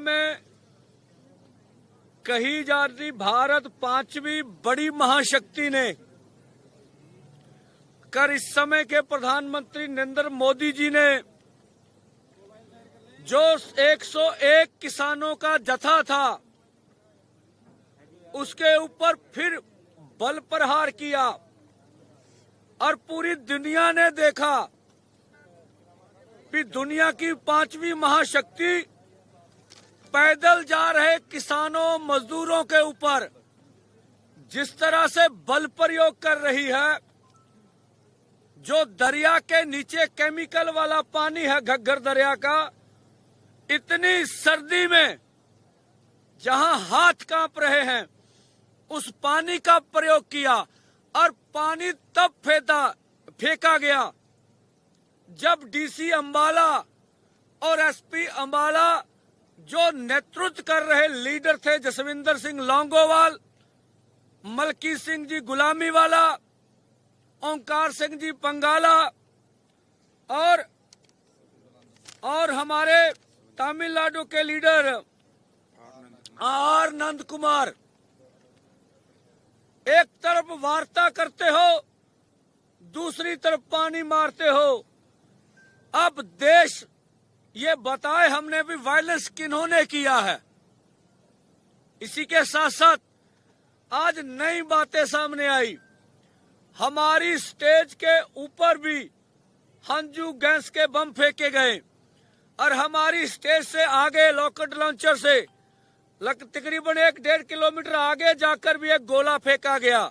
में कही जा रही भारत पांचवी बड़ी महाशक्ति ने कर इस समय के प्रधानमंत्री नरेंद्र मोदी जी ने जो 101 किसानों का जत्था था उसके ऊपर फिर बल प्रहार किया और पूरी दुनिया ने देखा कि दुनिया की पांचवी महाशक्ति पैदल जा रहे किसानों मजदूरों के ऊपर जिस तरह से बल प्रयोग कर रही है। जो दरिया के नीचे केमिकल वाला पानी है घग्गर दरिया का, इतनी सर्दी में जहां हाथ कांप रहे हैं उस पानी का प्रयोग किया और पानी तब फेंका गया जब डीसी अंबाला और एसपी अंबाला जो नेतृत्व कर रहे लीडर थे जसविंदर सिंह लौंगोवाल, मलकी सिंह जी गुलामी वाला, ओंकार सिंह जी पंगाला और हमारे तमिलनाडु के लीडर आर नंद कुमार, एक तरफ वार्ता करते हो दूसरी तरफ पानी मारते हो। अब देश ये बताए हमने भी वायलेंस किन्होंने किया है। इसी के साथ साथ आज नई बातें सामने आई। हमारी स्टेज के ऊपर भी हंजू गैस के बम फेंके गए और हमारी स्टेज से आगे रॉकेट लॉन्चर से तकरीबन 1-1.5 किलोमीटर आगे जाकर भी एक गोला फेंका गया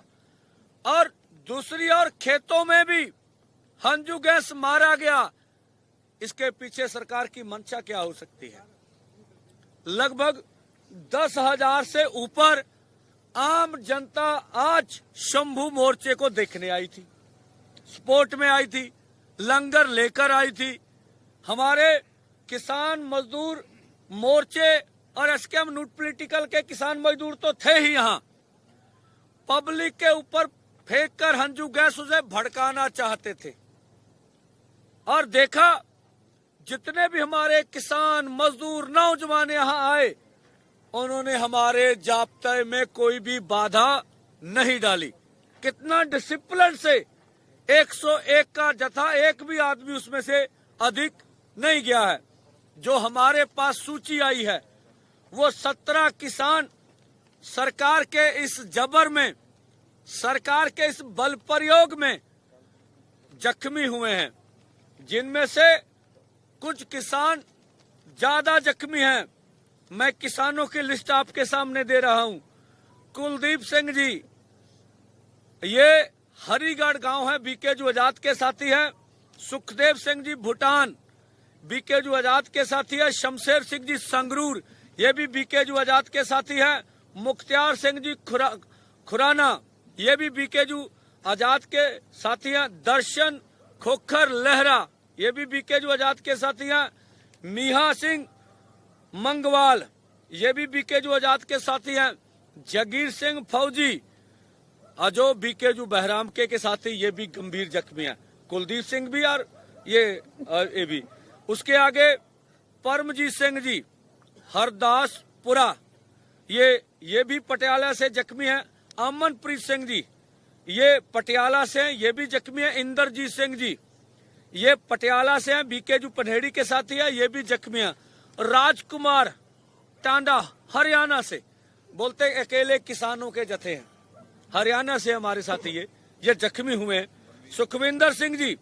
और दूसरी ओर खेतों में भी हंजू गैस मारा गया। इसके पीछे सरकार की मंशा क्या हो सकती है? लगभग 10,000 से ऊपर आम जनता आज शंभू मोर्चे को देखने आई थी, स्पोर्ट में आई थी, लंगर लेकर आई थी। हमारे किसान मजदूर मोर्चे और एसकेएम न्यू पॉलिटिकल के किसान मजदूर तो थे ही यहाँ। पब्लिक के ऊपर फेंककर हंजू गैस उसे भड़काना चाहते थे और देखा जितने भी हमारे किसान मजदूर नौजवान यहाँ आए उन्होंने हमारे जाब्ते में कोई भी बाधा नहीं डाली। कितना डिसिप्लिन से 101 का जत्था, एक भी आदमी उसमें से अधिक नहीं गया है। जो हमारे पास सूची आई है वो 17 किसान सरकार के इस जबर में, सरकार के इस बल प्रयोग में जख्मी हुए हैं, जिनमें से कुछ किसान ज्यादा जख्मी हैं। मैं किसानों की लिस्ट आपके सामने दे रहा हूं। कुलदीप सिंह जी, ये हरिगढ़ गांव है, बीकेजू आजाद के साथी हैं। सुखदेव सिंह जी भूटान, बीकेजू आजाद के साथी है। शमशेर सिंह जी संगरूर, ये भी बीकेजू आजाद के साथी हैं। मुख्तियार सिंह जी खुराना, ये भी बीकेजू आजाद के साथी हैं। दर्शन खोखर लहरा, ये भी बीकेजू आजाद के साथी हैं। मीहा सिंह मंगवाल, ये भी बीकेजू आजाद के साथी हैं। जगीर सिंह फौजी, जो बीकेजू बहराम के साथी, ये भी गंभीर जख्मी हैं। कुलदीप सिंह भी और ये भी। उसके आगे परमजीत सिंह जी हरदासपुरा, ये भी पटियाला से जख्मी हैं। अमनप्रीत सिंह जी, ये पटियाला से हैं, ये भी जख्मी हैं। इंद्रजीत सिंह जी, ये पटियाला से हैं, बीकेजू पनहेड़ी के साथी है, ये भी जख्मी हैं। राजकुमार टांडा हरियाणा से, बोलते अकेले किसानों के जत्थे हैं, हरियाणा से हमारे साथी ये जख्मी हुए हैं। सुखविंदर सिंह जी,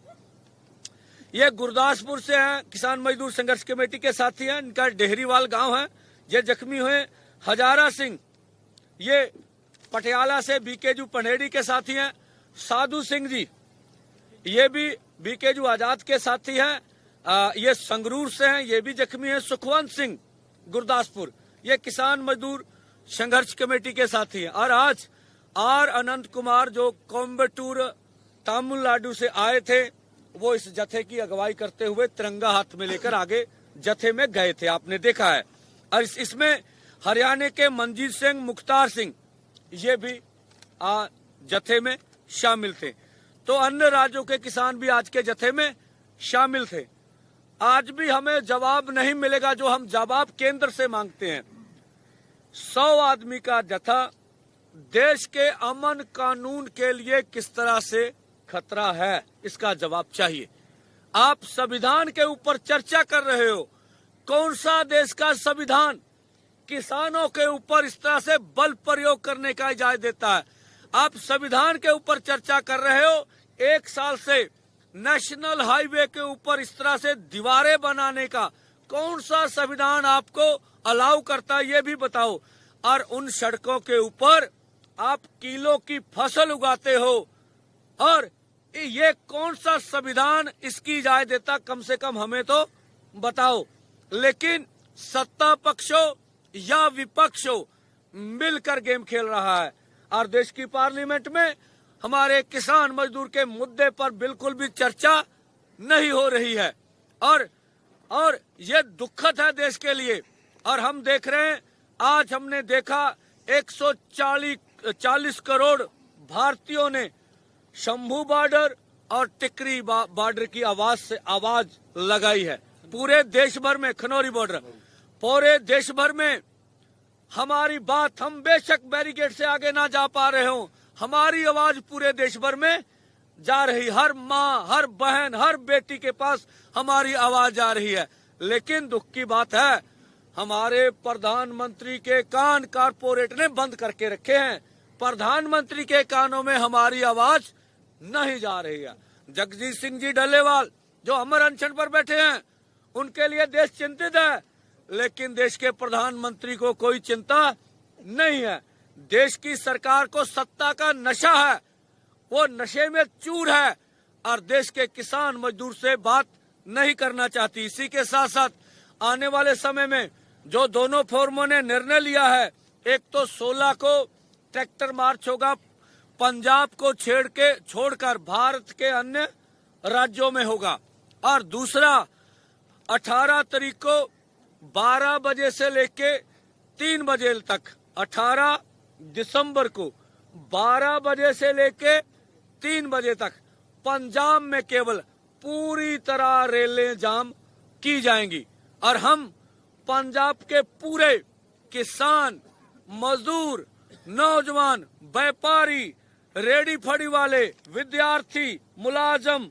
ये गुरदासपुर से हैं, किसान मजदूर संघर्ष कमेटी के साथी हैं, इनका डेहरीवाल गांव है, ये जख्मी हुए। हजारा सिंह, ये पटियाला से बीकेजू पनहेड़ी के साथी हैं। साधु सिंह जी, ये भी बीकेजू आजाद के साथी हैं, ये संगरूर से हैं, ये भी जख्मी हैं। सुखवंत सिंह गुरदासपुर, ये किसान मजदूर संघर्ष कमेटी के साथी हैं। और आज आर अनंत कुमार जो कोयम्बटूर तमिलनाडु से आए थे, वो इस जत्थे की अगुवाई करते हुए तिरंगा हाथ में लेकर आगे जत्थे में गए थे, आपने देखा है। और इसमें हरियाणा के मनजीत सिंह, मुख्तार सिंह, ये भी जत्थे में शामिल थे। तो अन्य राज्यों के किसान भी आज के जत्थे में शामिल थे। आज भी हमें जवाब नहीं मिलेगा जो हम जवाब केंद्र से मांगते हैं। 100 आदमी का जत्था देश के अमन कानून के लिए किस तरह से खतरा है, इसका जवाब चाहिए। आप संविधान के ऊपर चर्चा कर रहे हो। कौन सा देश का संविधान किसानों के ऊपर इस तरह से बल प्रयोग करने का इजाजत देता है? आप संविधान के ऊपर चर्चा कर रहे हो। 1 साल से नेशनल हाईवे के ऊपर इस तरह से दीवारें बनाने का कौन सा संविधान आपको अलाउ करता है, ये भी बताओ। और उन सड़कों के ऊपर आप किलो की फसल उगाते हो, और ये कौन सा संविधान इसकी इजाजत देता? कम से कम हमें तो बताओ। लेकिन सत्ता पक्ष हो या विपक्ष हो, मिलकर गेम खेल रहा है। और देश की पार्लियामेंट में हमारे किसान मजदूर के मुद्दे पर बिल्कुल भी चर्चा नहीं हो रही है, और ये दुखद है देश के लिए। और हम देख रहे हैं, आज हमने देखा 140 करोड़ भारतीयों ने शंभू बॉर्डर और टिकरी बॉर्डर की आवाज लगाई है। पूरे देश भर में, खनौरी बॉर्डर, पूरे देश भर में हमारी बात, हम बेशक बैरिकेड से आगे ना जा पा रहे हो, हमारी आवाज पूरे देश भर में जा रही। हर माँ, हर बहन, हर बेटी के पास हमारी आवाज जा रही है। लेकिन दुख की बात है, हमारे प्रधानमंत्री के कान कारपोरेट ने बंद करके रखे हैं। प्रधानमंत्री के कानों में हमारी आवाज नहीं जा रही है। जगजीत सिंह जी डल्लेवाल जो अमर अनशन पर बैठे हैं, उनके लिए देश चिंतित है, लेकिन देश के प्रधानमंत्री को कोई चिंता नहीं है। देश की सरकार को सत्ता का नशा है, वो नशे में चूर है, और देश के किसान मजदूर से बात नहीं करना चाहती। इसी के साथ साथ आने वाले समय में जो दोनों फोरमों ने निर्णय लिया है, एक तो 16 को ट्रैक्टर मार्च होगा, पंजाब को छोड़कर भारत के अन्य राज्यों में होगा, और दूसरा 18 तारीख को 12 बजे से लेके 3 बजे तक, 18 दिसंबर को 12 बजे से लेके 3 बजे तक पंजाब में केवल पूरी तरह रेलें जाम की जाएंगी। और हम पंजाब के पूरे किसान, मजदूर, नौजवान, व्यापारी, रेडी फड़ी वाले, विद्यार्थी, मुलाजम,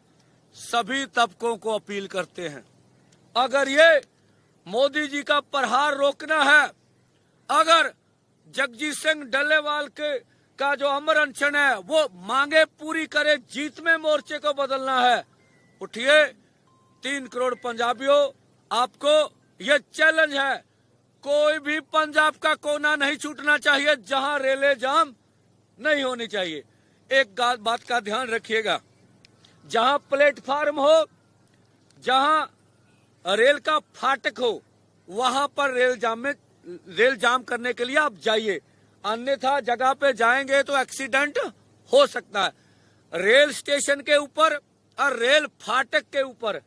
सभी तबकों को अपील करते हैं, अगर ये मोदी जी का प्रहार रोकना है, अगर जगजीत सिंह डल्लेवाल का जो अमर अनशन है वो मांगे पूरी करे, जीत में मोर्चे को बदलना है, उठिए। 3 करोड़ पंजाबियों, आपको ये चैलेंज है। कोई भी पंजाब का कोना नहीं छूटना चाहिए जहां रेले जाम नहीं होनी चाहिए। एक बात का ध्यान रखिएगा, जहां प्लेटफार्म हो, जहां रेल का फाटक हो, वहां पर रेल जाम करने के लिए आप जाइए, अन्यथा जगह पे जाएंगे तो एक्सीडेंट हो सकता है। रेल स्टेशन के ऊपर और रेल फाटक के ऊपर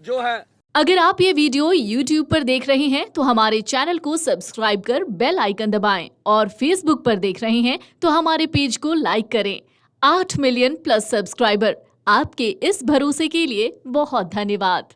जो है। अगर आप ये वीडियो YouTube पर देख रहे हैं तो हमारे चैनल को सब्सक्राइब कर बेल आइकन दबाएं, और Facebook पर देख रहे हैं तो हमारे पेज को लाइक करें। 8 मिलियन प्लस सब्सक्राइबर, आपके इस भरोसे के लिए बहुत धन्यवाद।